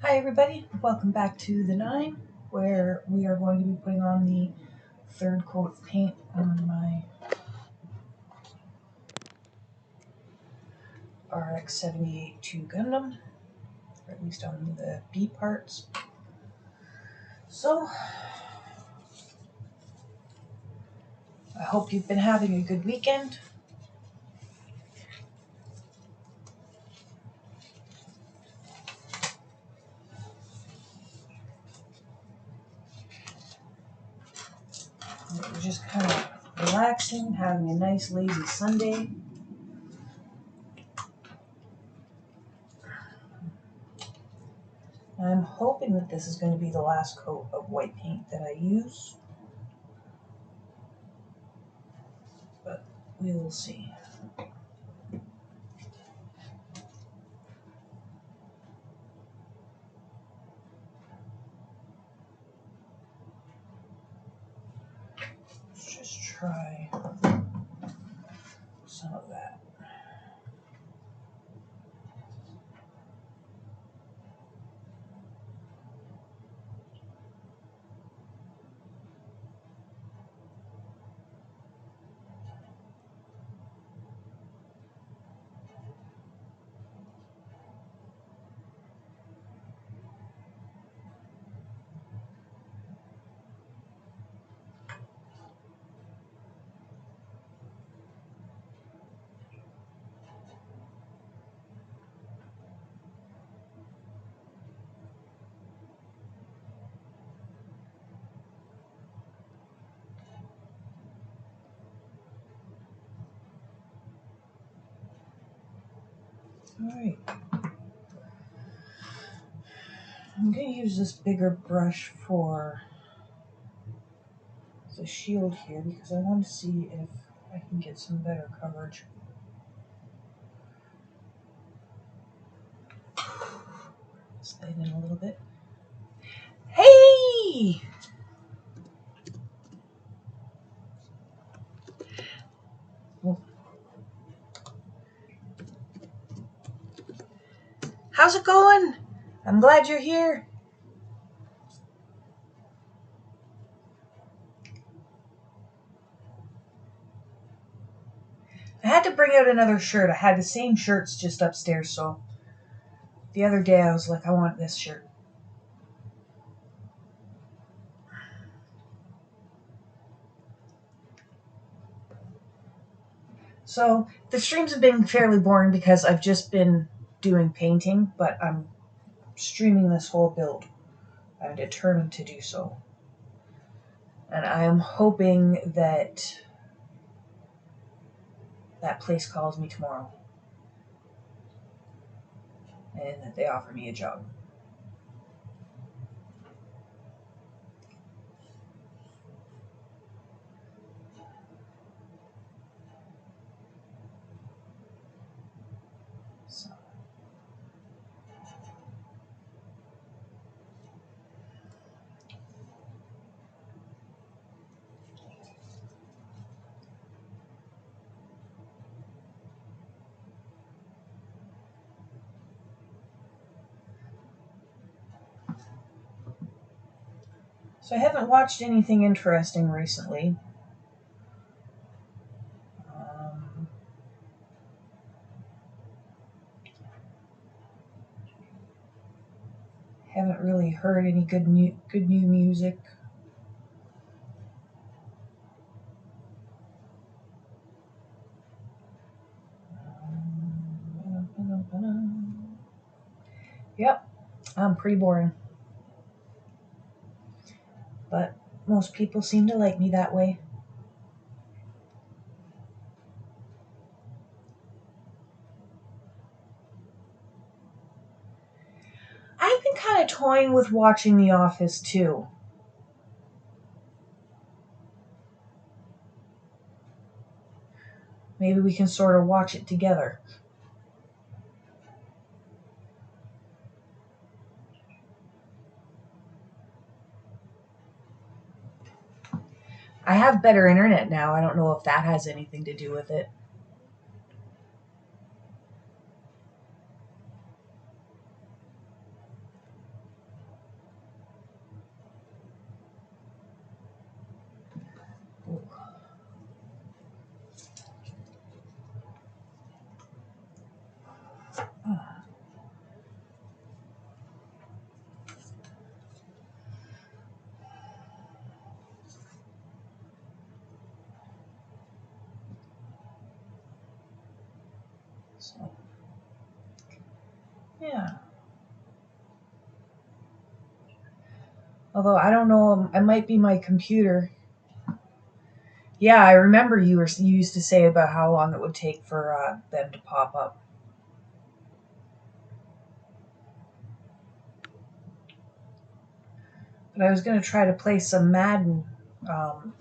Hi everybody, welcome back to the 9, where we are going to be putting on the third coat of paint on my RX-78-2 Gundam, or at least on the B parts. So, I hope you've been having a good weekend. We're just kind of relaxing, having a nice lazy Sunday. I'm hoping that this is going to be the last coat of white paint that I use, but we will see. Let's just try some of that. Alright, I'm going to use this bigger brush for the shield here because I want to see if I can get some better coverage. Slide in a little bit. Hey! Oh. How's it going? I'm glad you're here. I had to bring out another shirt. I had the same shirts just upstairs, so the other day I was like, I want this shirt. So the streams have been fairly boring because I've just been doing painting, but I'm streaming this whole build. I'm determined to do so. And I am hoping that that place calls me tomorrow and that they offer me a job. So I haven't watched anything interesting recently. Haven't really heard any good new music. Yep, I'm pretty boring. But most people seem to like me that way. I've been kind of toying with watching The Office too. Maybe we can sort of watch it together. I have better internet now. I don't know if that has anything to do with it. So, yeah. Although I don't know, it might be my computer. Yeah, I remember you used to say about how long it would take for them to pop up. But I was going to try to play some Madden um,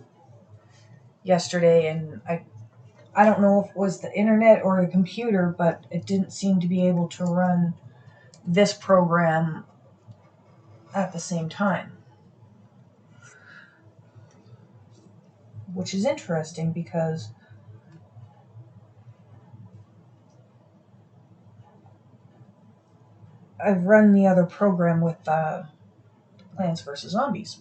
yesterday, and I don't know if it was the internet or the computer, but it didn't seem to be able to run this program at the same time, which is interesting because I've run the other program with Plants vs. Zombies.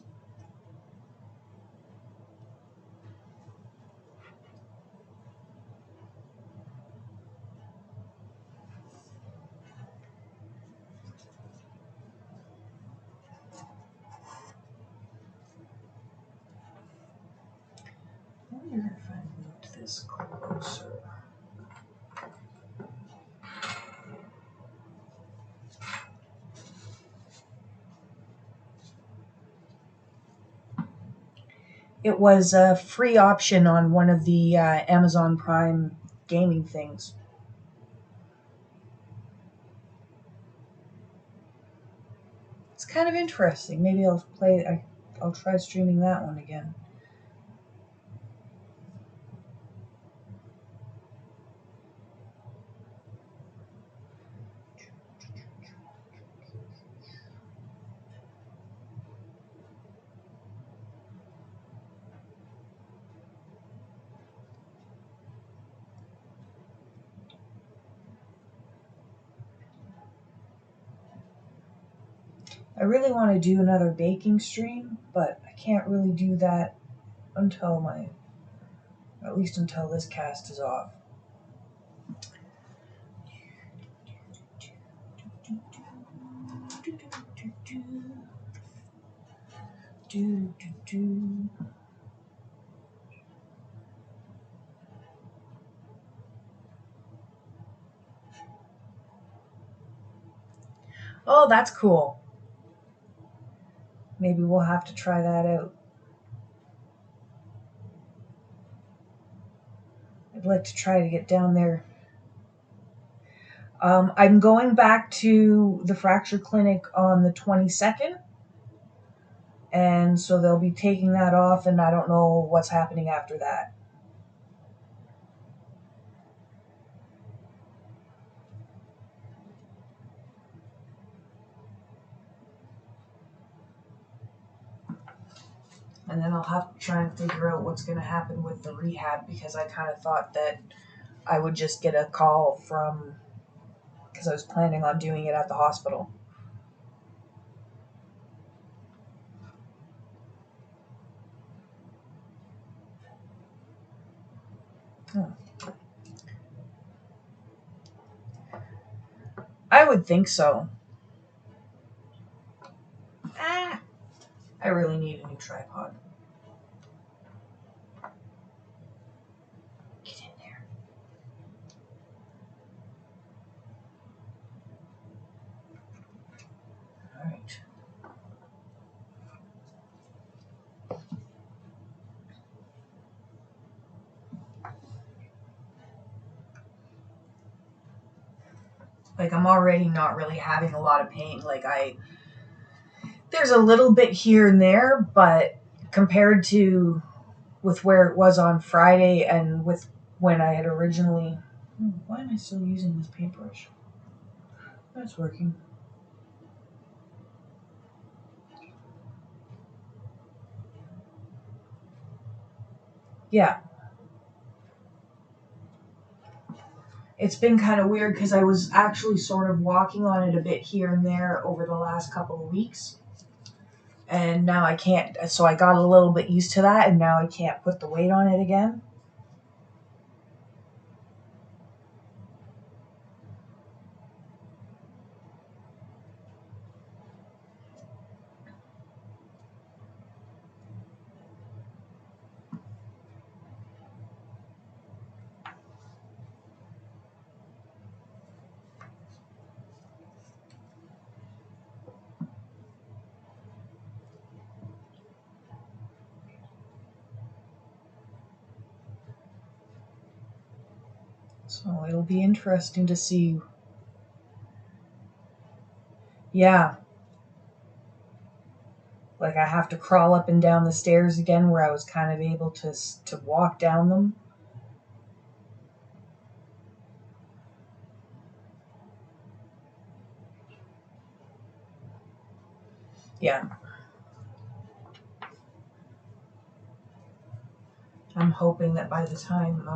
I wonder if I moved this closer. It was a free option on one of the Amazon Prime gaming things. It's kind of interesting. Maybe I'll play. I'll try streaming that one again. I really want to do another baking stream, but I can't really do that until at least until this cast is off. Oh, that's cool. Maybe we'll have to try that out. I'd like to try to get down there. I'm going back to the fracture clinic on the 22nd, and so they'll be taking that off, and I don't know what's happening after that. And then I'll have to try and figure out what's going to happen with the rehab, because I kind of thought that I would just get a call from, because I was planning on doing it at the hospital. I would think so. I really need a new tripod. Get in there. All right. Like, I'm already not really having a lot of pain. There's a little bit here and there, but compared to with where it was on Friday and with when I had originally... Why am I still using this paintbrush? That's working. Yeah. It's been kind of weird because I was actually sort of walking on it a bit here and there over the last couple of weeks. And now I can't, so I got a little bit used to that, and now I can't put the weight on it again. So it'll be interesting to see. Yeah. Like I have to crawl up and down the stairs again where I was kind of able to walk down them. Yeah. I'm hoping that by the time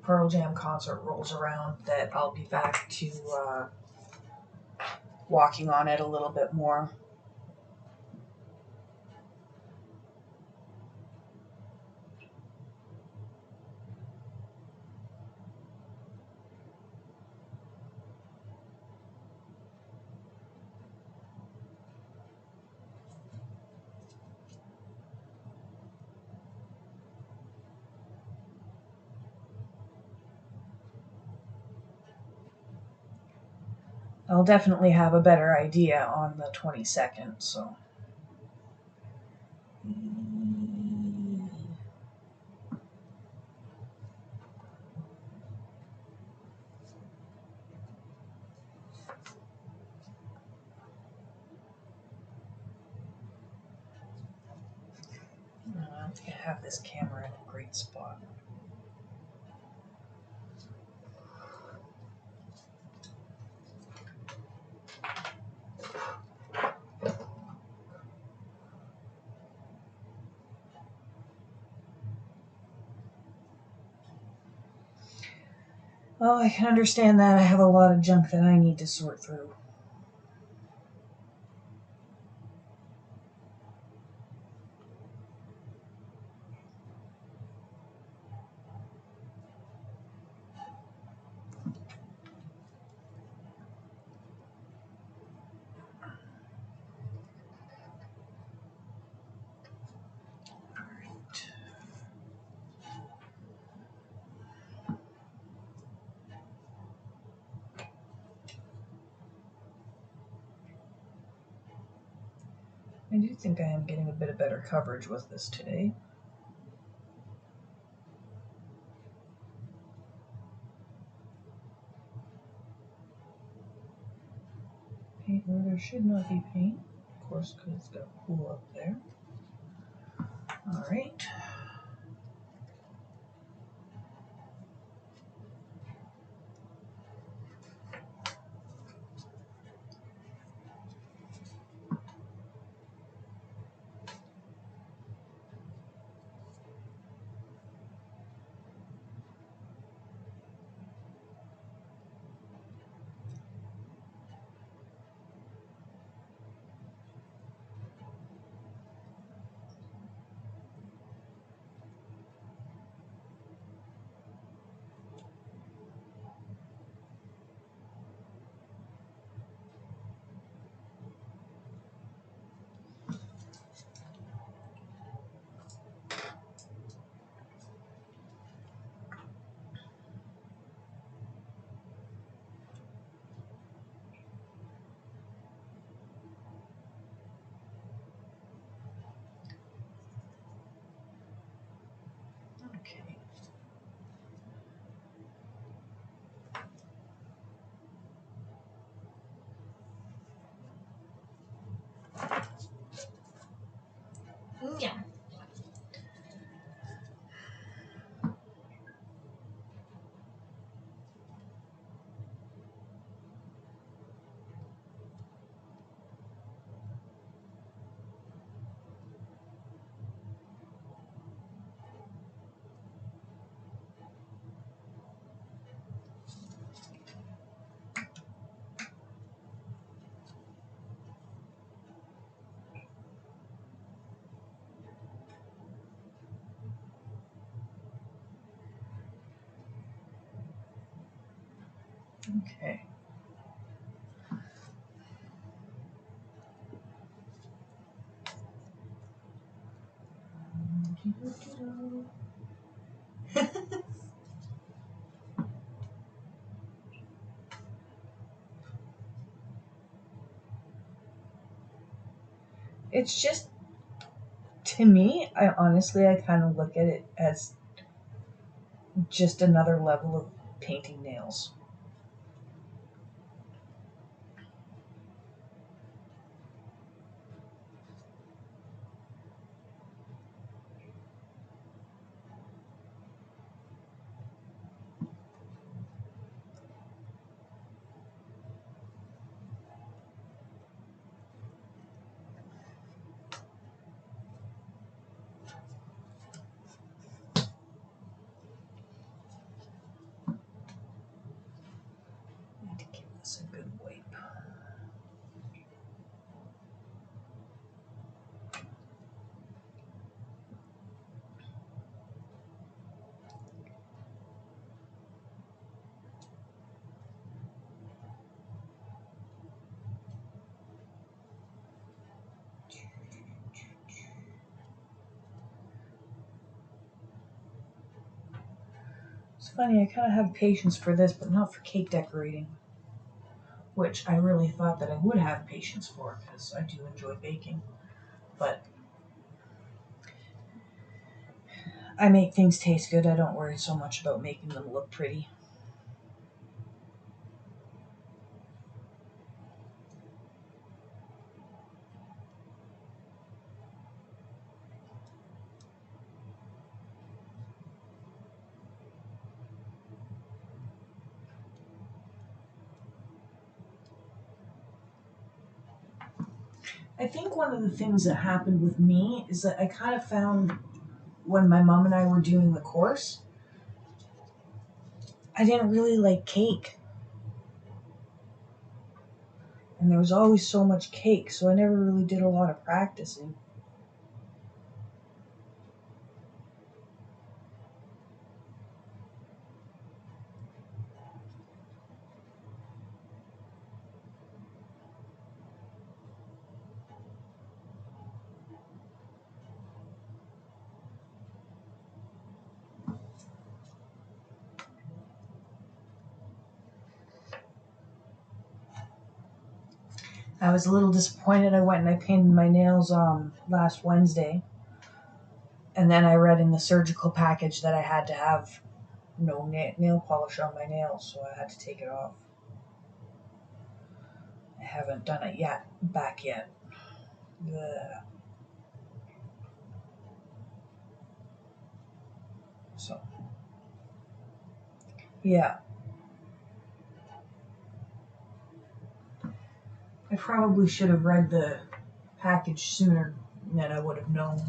Pearl Jam concert rolls around that I'll be back to walking on it a little bit more. I'll definitely have a better idea on the 22nd, so. I think I have this camera in a great spot. Well, I can understand that. I have a lot of junk that I need to sort through. I do think I am getting a bit of better coverage with this today. Paint where there should not be paint, of course, because it's got a pool up there. Alright. Okay. Yeah. Okay. It's just, to me, I kind of look at it as just another level of painting nails. Need to give this a good wipe. It's funny, I kind of have patience for this, but not for cake decorating, which I really thought that I would have patience for because I do enjoy baking. But I make things taste good. I don't worry so much about making them look pretty. I think one of the things that happened with me is that I kind of found when my mom and I were doing the course, I didn't really like cake. And there was always so much cake, so I never really did a lot of practicing. I was a little disappointed. I went and I painted my nails last Wednesday. And then I read in the surgical package that I had to have no nail polish on my nails, so I had to take it off. I haven't done it yet, back yet. Ugh. So, yeah. I probably should have read the package sooner, then I would have known.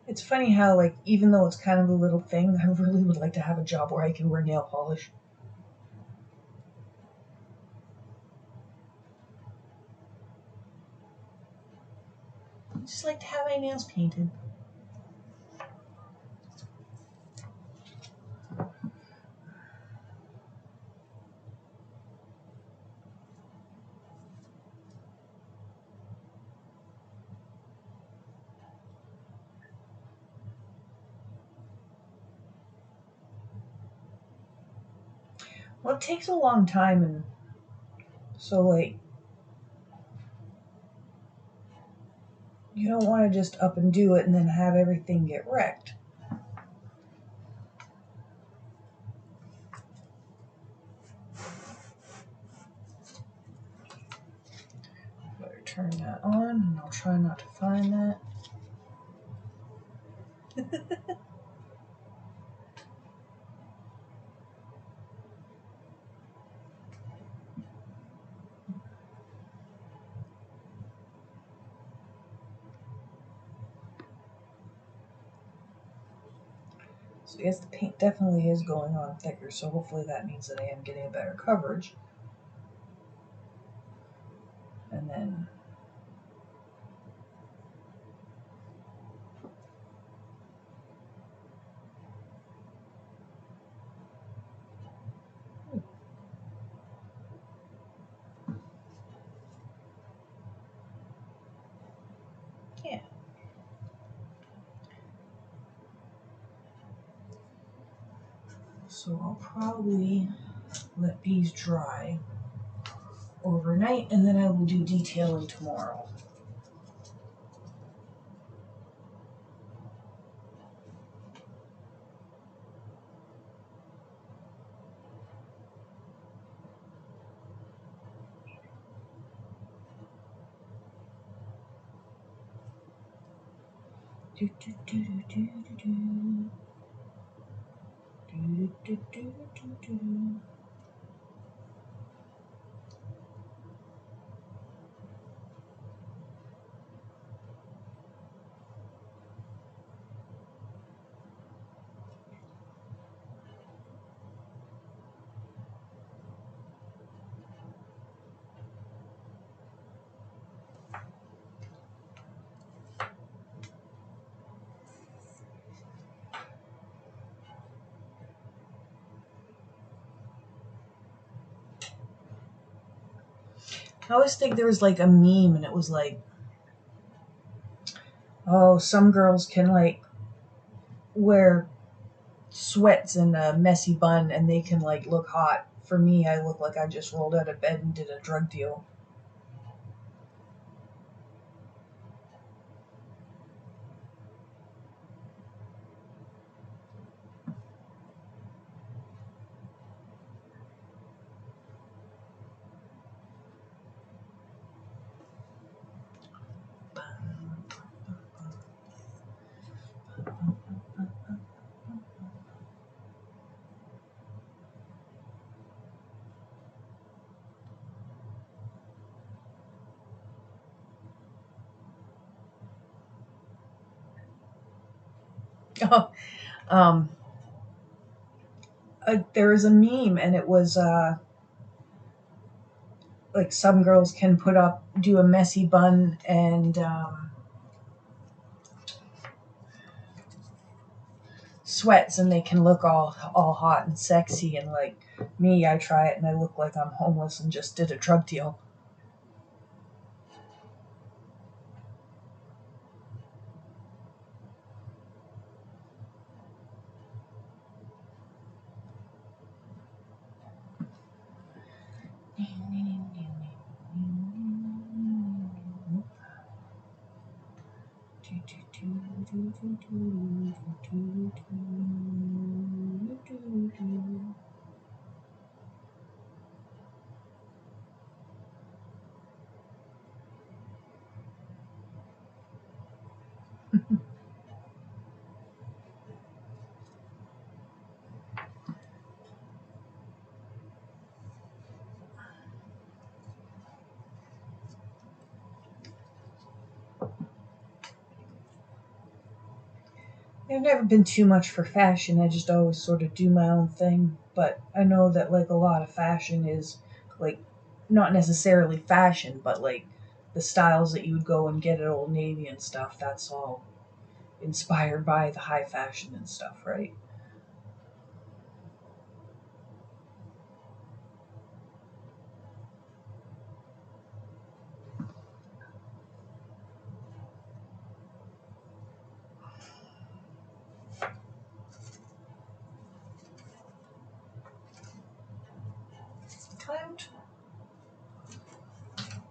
It's funny how, like, even though it's kind of a little thing, I really would like to have a job where I can wear nail polish. I just like to have my nails painted. Well, it takes a long time, and so, like, you don't want to just up and do it and then have everything get wrecked. Better turn that on, and I'll try not to find that. So I guess the paint definitely is going on thicker, so hopefully that means that I am getting a better coverage. And then So I'll probably let these dry overnight, and then I will do detailing tomorrow. I always think there was like a meme, and it was like, oh, some girls can like wear sweats and a messy bun and they can like look hot. For me, I look like I just rolled out of bed and did a drug deal. Oh, um, there was a meme, and it was like some girls can do a messy bun and sweats, and they can look all hot and sexy. And like me, I try it and I look like I'm homeless and just did a drug deal. I've never been too much for fashion. I just always sort of do my own thing. But I know that like a lot of fashion is like not necessarily fashion, but like the styles that you would go and get at Old Navy and stuff. That's all inspired by the high fashion and stuff, right? Climbed.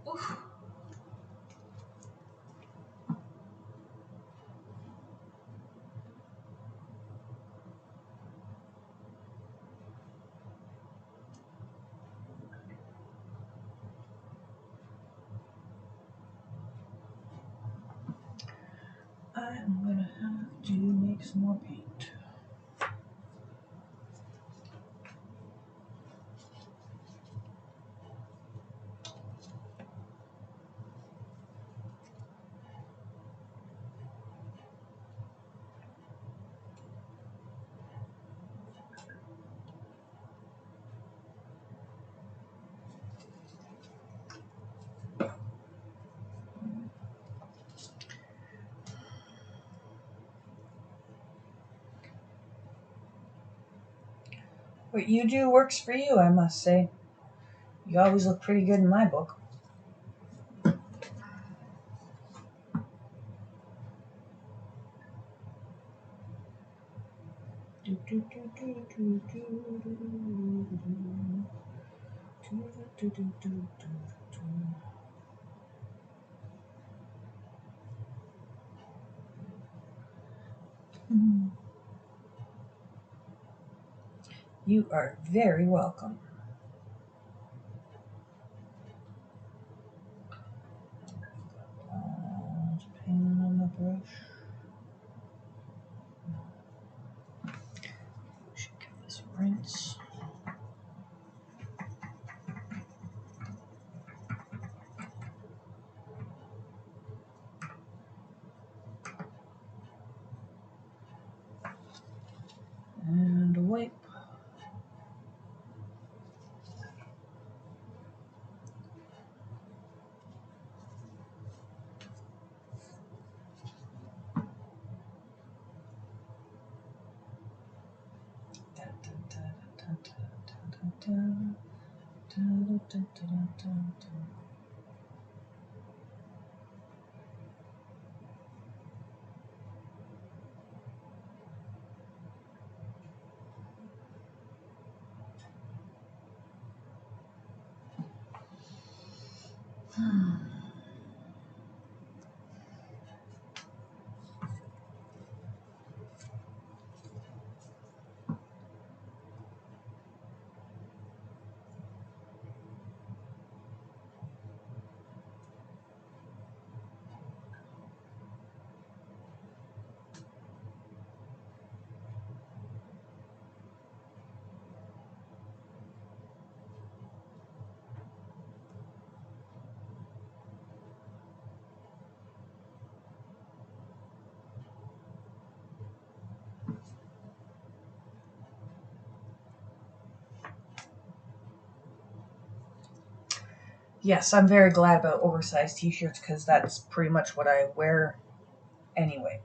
Oof. I'm gonna have to make some more paint. What you do works for you, I must say. You always look pretty good in my book. You are very welcome. Paint on the brush. Should give this a rinse. And a wipe. Yes, I'm very glad about oversized t-shirts because that's pretty much what I wear anyway.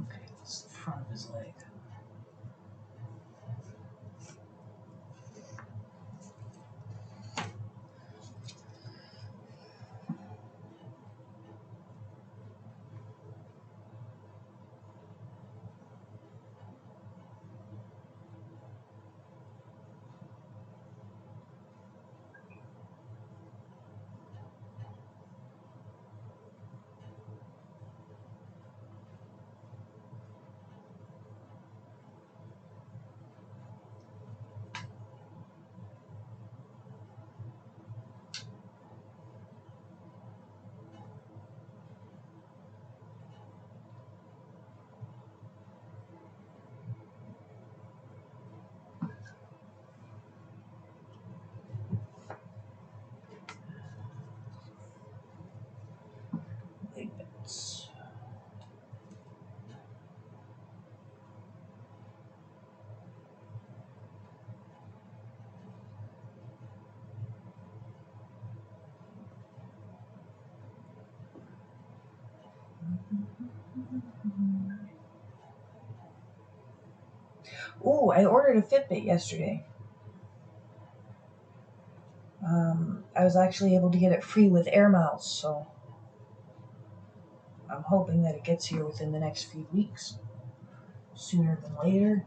Okay, this is the front of his leg. Ooh, I ordered a Fitbit yesterday. I was actually able to get it free with air miles, so I'm hoping that it gets here within the next few weeks, sooner than later.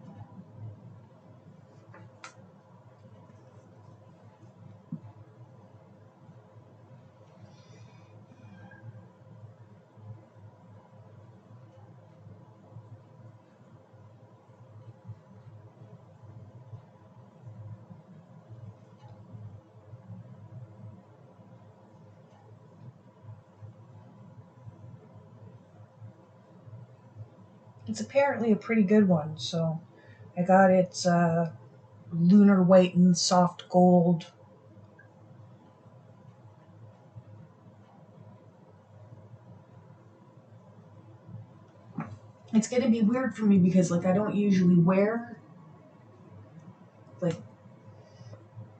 It's apparently a pretty good one, so I got its lunar white and soft gold. It's gonna be weird for me because like I don't usually wear like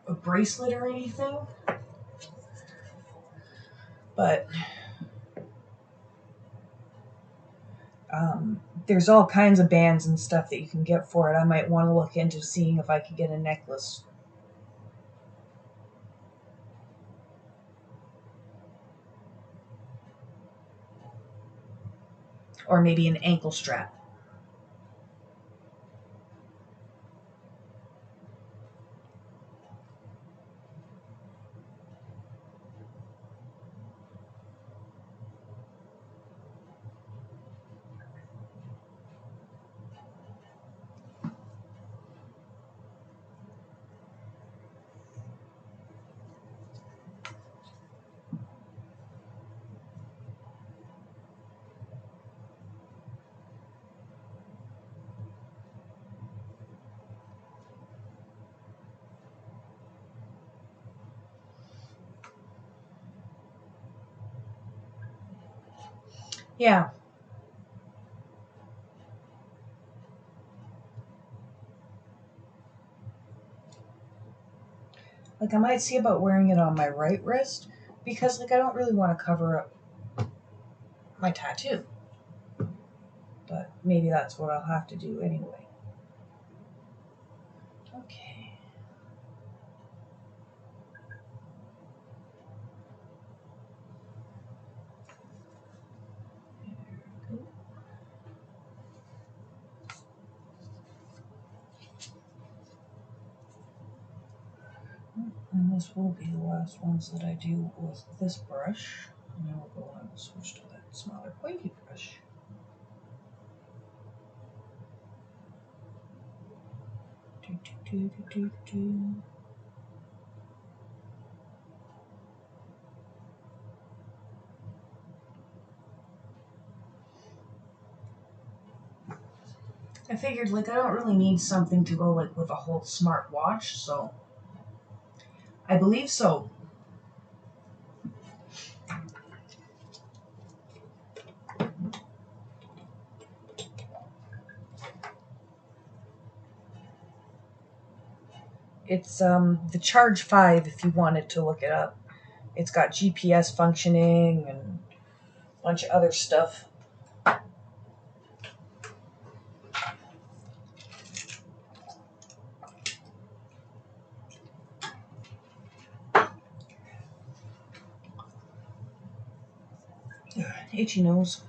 a bracelet or anything, but there's all kinds of bands and stuff that you can get for it. I might want to look into seeing if I could get a necklace. Or maybe an ankle strap. Yeah. Like I might see about wearing it on my right wrist because like I don't really want to cover up my tattoo. But maybe that's what I'll have to do anyway. Okay. And this will be the last ones that I do with this brush. And then we'll go on and switch to that smaller pointy brush. Do, do, do, do, do. I figured like I don't really need something to go like with a whole smart watch, so I believe so. It's the Charge 5 if you wanted to look it up. It's got GPS functioning and a bunch of other stuff. Itchy nose.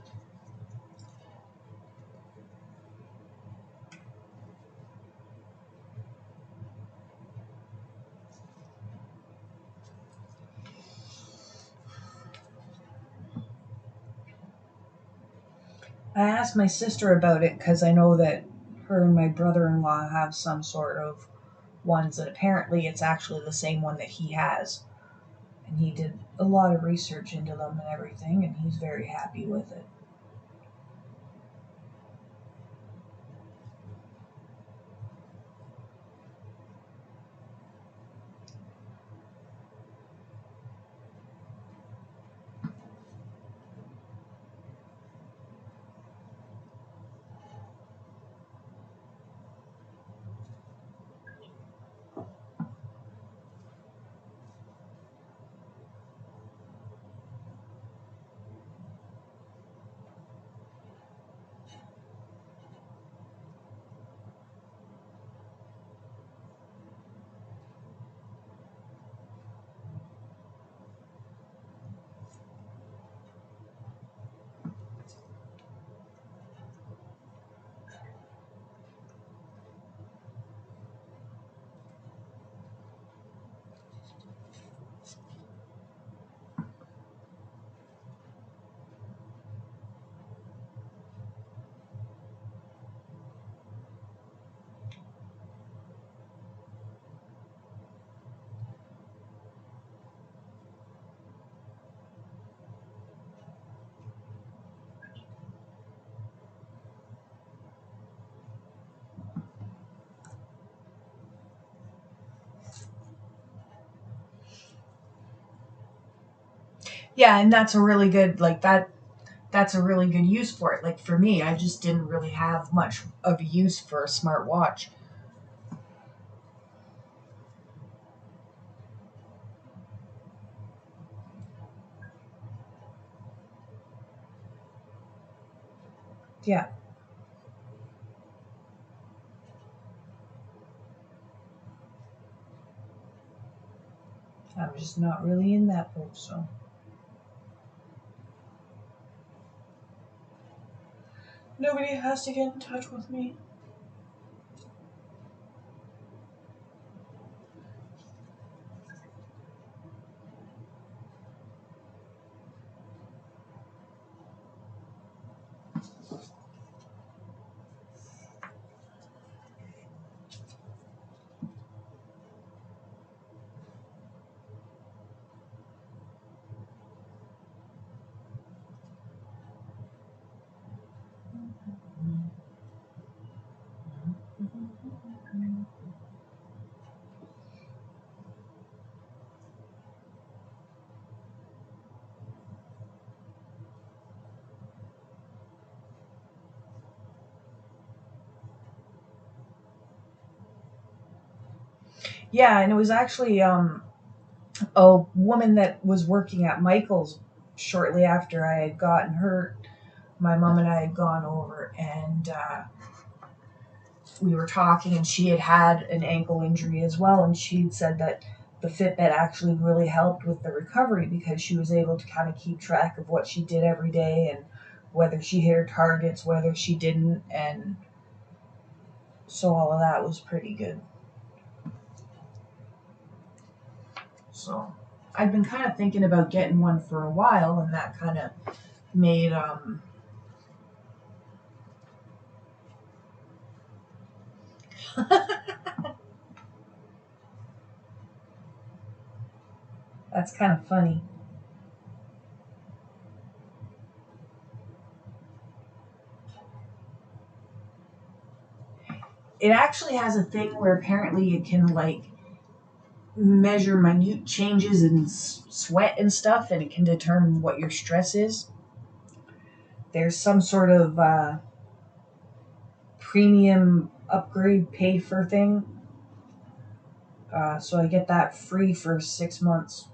I asked my sister about it because I know that her and my brother-in-law have some sort of ones, and apparently it's actually the same one that he has. And he did a lot of research into them and everything, and he's very happy with it. Yeah, and that's a really good, like, that's a really good use for it. Like, for me, I just didn't really have much of a use for a smartwatch. Yeah, I'm just not really in that boat, so. Nobody has to get in touch with me. Yeah, and it was actually a woman that was working at Michael's shortly after I had gotten hurt. My mom and I had gone over, and we were talking, and she had had an ankle injury as well, and she had said that the Fitbit actually really helped with the recovery because she was able to kind of keep track of what she did every day and whether she hit her targets, whether she didn't, and so all of that was pretty good. So I've been kind of thinking about getting one for a while, and that kind of made that's kind of funny. It actually has a thing where apparently it can like measure minute changes in sweat and stuff, and it can determine what your stress is. There's some sort of premium upgrade pay for thing, so I get that free for 6 months.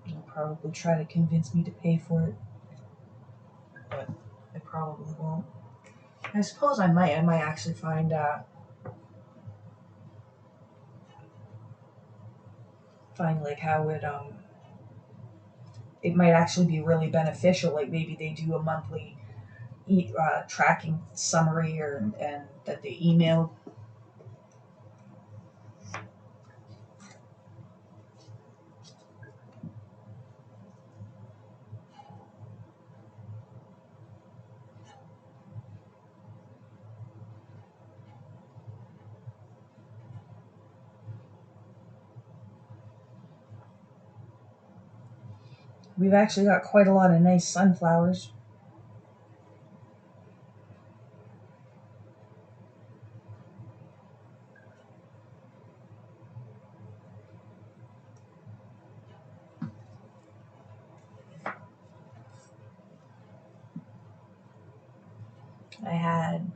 They'll probably try to convince me to pay for it, but I probably won't. I suppose I might. I might actually find like how it might actually be really beneficial. Like maybe they do a monthly tracking summary, or and that they email. We've actually got quite a lot of nice sunflowers. I had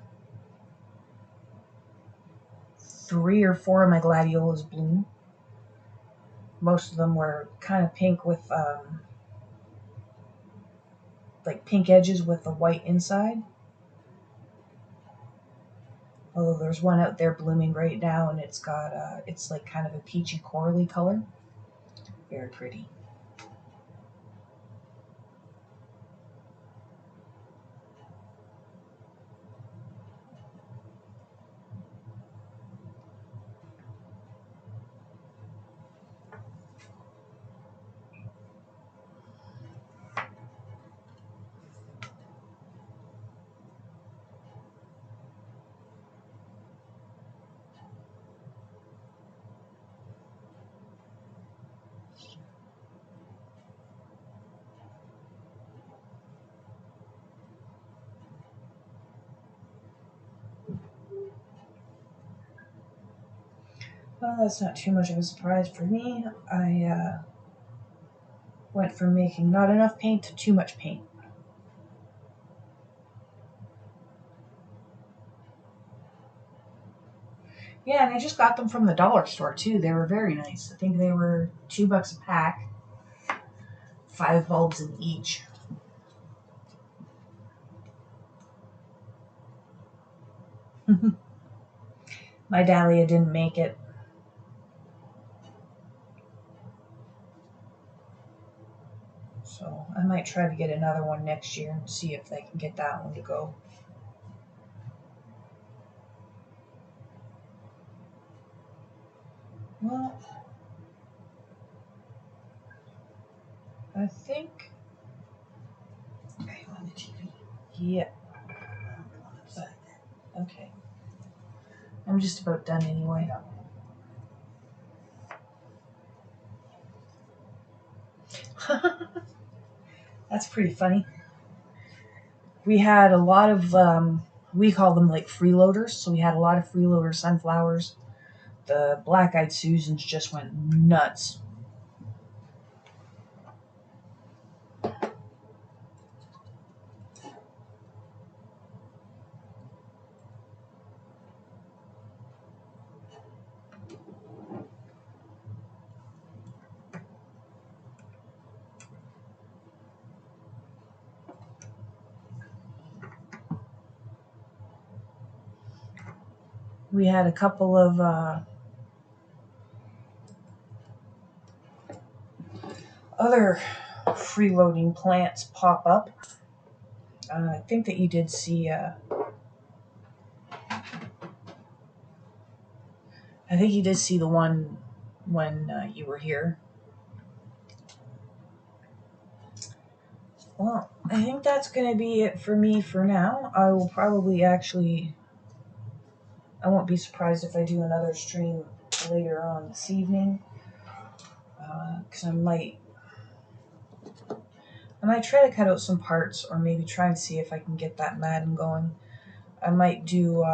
3 or 4 of my gladiolas bloom. Most of them were kind of pink with like pink edges with the white inside. Although there's one out there blooming right now, and it's like kind of a peachy corally color. Very pretty. Well, that's not too much of a surprise for me. I Went from making not enough paint to too much paint. Yeah, and I just got them from the dollar store too. They were very nice. I think they were $2 a pack, 5 bulbs in each. My dahlia didn't make it. So I might try to get another one next year and see if they can get that one to go. Well, I think. Okay, on the TV. Yep. Okay. I'm just about done anyway. That's pretty funny. We had a lot of, we call them like freeloaders. So we had a lot of freeloader sunflowers. The black-eyed Susans just went nuts. We had a couple of other freeloading plants pop up. I think that you did see. I think you did see the one when you were here. Well, I think that's going to be it for me for now. I will probably actually. I won't be surprised if I do another stream later on this evening. Because I might try to cut out some parts, or maybe try and see if I can get that Madden going. I might do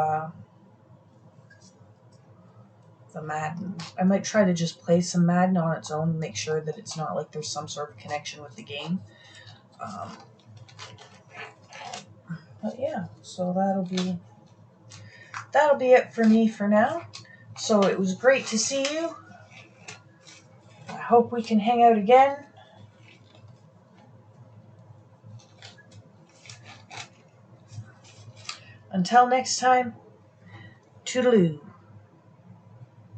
the Madden. I might try to just play some Madden on its own and make sure that it's not like there's some sort of connection with the game. But yeah, so that'll be it for me for now. So it was great to see you. I hope we can hang out again. Until next time, toodaloo.